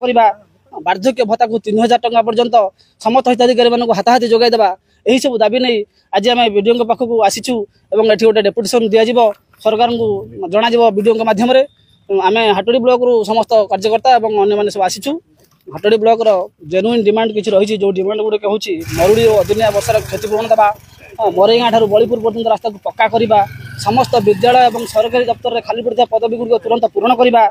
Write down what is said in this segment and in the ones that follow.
କରିବା ବାର୍ଦ୍ଧକ୍ୟ ଭତ୍ତାକୁ 3000 ଟଙ୍କା ପର୍ଯ୍ୟନ୍ତ ସମସ୍ତ ହିତାଧିକାରୀମାନଙ୍କୁ ହାତାହାତି ଯୋଗାଇ ଦେବା ଏହି ସବୁ ଦାବି ନେଇ ଆଜି ଆମେ ବିଡିଓଙ୍କ ପାଖକୁ ଆସିଛୁ ଏବଂ ଏଠି ଗୋଟେ ଡେପୁଟେସନ ଦିଆଯିବ ସରକାରଙ୍କୁ ଜଣାଯିବ ବିଡିଓଙ୍କ ମାଧ୍ୟମରେ। ଆମେ ହାଟୁଡ଼ି ବ୍ଲକରୁ ସମସ୍ତ କାର୍ଯ୍ୟକର୍ତ୍ତା ଏବଂ ଅନ୍ୟମାନେ ସବୁ ଆସିଛୁ। ହାଟୁଡ଼ି ବ୍ଲକର ଜେନୁଇନ୍ ଡିମାଣ୍ଡ କିଛି ରହିଛି, ଯେଉଁ ଡିମାଣ୍ଡ ଗୁଡ଼ିକ ହେଉଛି ମରୁଡ଼ି ଓ ଅଦିନିଆ ବର୍ଷାର କ୍ଷତିପୂରଣ ଦେବା, ମରେଗାଁ ଠାରୁ ବଳିପୁର ପର୍ଯ୍ୟନ୍ତ ରାସ୍ତାକୁ ପକ୍କା କରିବା, ସମସ୍ତ ବିଦ୍ୟାଳୟ ଏବଂ ସରକାରୀ ଦପ୍ତରରେ ଖାଲି ପଡ଼ିଥିବା ପଦବୀଗୁଡ଼ିକ ତୁରନ୍ତ ପୂରଣ କରିବା,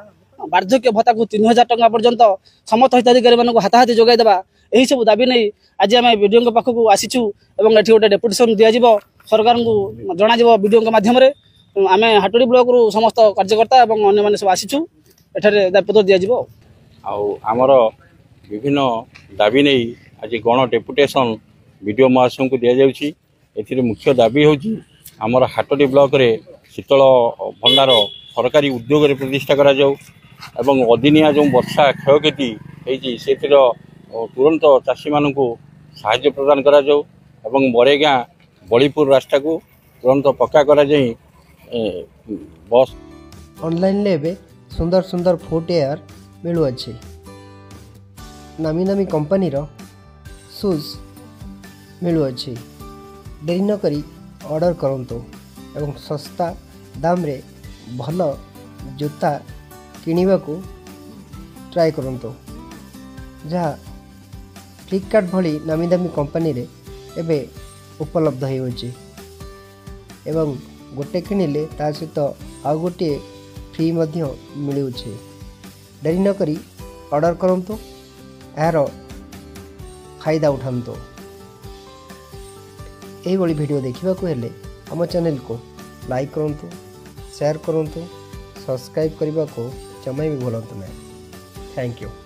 ବାର୍ଦ୍ଧକ୍ୟ ଭତ୍ତାକୁ 3000 ଟଙ୍କା ପର୍ଯ୍ୟନ୍ତ ସମସ୍ତ ହିତାଧିକାରୀମାନଙ୍କୁ ହାତାହାତି ଯୋଗାଇ ଦେବା ଏହି ସବୁ ଦାବି ନେଇ ଆଜି ଆମେ ବିଡିଓଙ୍କ ପାଖକୁ ଆସିଛୁ ଏବଂ ଏଠି ଗୋଟେ ଡେପୁଟେସନ ଦିଆଯିବ ସରକାରଙ୍କୁ ଜଣାଯିବ ବିଡିଓଙ୍କ ମାଧ୍ୟମରେ। ଆମେ ହାଟୁଡ଼ି ବ୍ଲକରୁ ସମସ୍ତ କାର୍ଯ୍ୟକର୍ତ୍ତା ଏବଂ ଅନ୍ୟମାନେ ସବୁ ଆସିଛୁ, ଏଠାରେ ଦାବିପତ୍ର ଦିଆଯିବ। ଆଉ ଆମର ବିଭିନ୍ନ ଦାବି ନେଇ ଆଜି ଗଣ ଡେପୁଟେସନ ବିଡିଓ ମହାଶୟଙ୍କୁ ଦିଆଯାଉଛି। ଏଥିରେ ମୁଖ୍ୟ ଦାବି ହେଉଛି ଆମର ହାଟୁଡ଼ି ବ୍ଲକରେ ଶୀତଳ ଭଣ୍ଡାର ସରକାରୀ ଉଦ୍ୟୋଗରେ ପ୍ରତିଷ୍ଠା କରାଯାଉ ଏବଂ ଅଦିନିଆ ଯେଉଁ ବର୍ଷା କ୍ଷୟକ୍ଷତି ହେଇଛି ସେଥିର ତୁରନ୍ତ ଚାଷୀମାନଙ୍କୁ ସାହାଯ୍ୟ ପ୍ରଦାନ କରାଯାଉ ଏବଂ ମରେଗାଁ ବଳିପୁର ରାସ୍ତାକୁ ତୁରନ୍ତ ପକ୍କା କରାଯାଇ ବସ୍ ଅନଲାଇନ୍ରେ ଏବେ ସୁନ୍ଦର ସୁନ୍ଦର ଫୁଟୱେୟାର ମିଳୁଅଛି। ନାମୀ ନାମୀ କମ୍ପାନୀର ସୁଜ୍ ମିଳୁଅଛି। ଡେରି ନକରି ଅର୍ଡ଼ର କରନ୍ତୁ ଏବଂ ଶସ୍ତା ଦାମରେ ଭଲ ଜୋତା କିଣିବାକୁ ଟ୍ରାଏ କରନ୍ତୁ, ଯାହା ଫ୍ଲିପକାର୍ଟ ଭଳି ନାମୀ ଦାମୀ କମ୍ପାନୀରେ ଏବେ ଉପଲବ୍ଧ ହେଉଅଛି ଏବଂ ଗୋଟେ କିଣିଲେ ତା ସହିତ ଆଉ ଗୋଟିଏ ଫ୍ରି ମଧ୍ୟ ମିଳୁଛି। ଡେରି ନକରି ଅର୍ଡ଼ର କରନ୍ତୁ, ଏହାର ଫାଇଦା ଉଠାନ୍ତୁ। ଏହିଭଳି ଭିଡ଼ିଓ ଦେଖିବାକୁ ହେଲେ ଆମ ଚ୍ୟାନେଲକୁ ଲାଇକ୍ କରନ୍ତୁ, ସେୟାର କରନ୍ତୁ, ସବସ୍କ୍ରାଇବ୍ କରିବାକୁ ଜମା ବି ଭୁଲନ୍ତୁ ନାହିଁ। Thank you.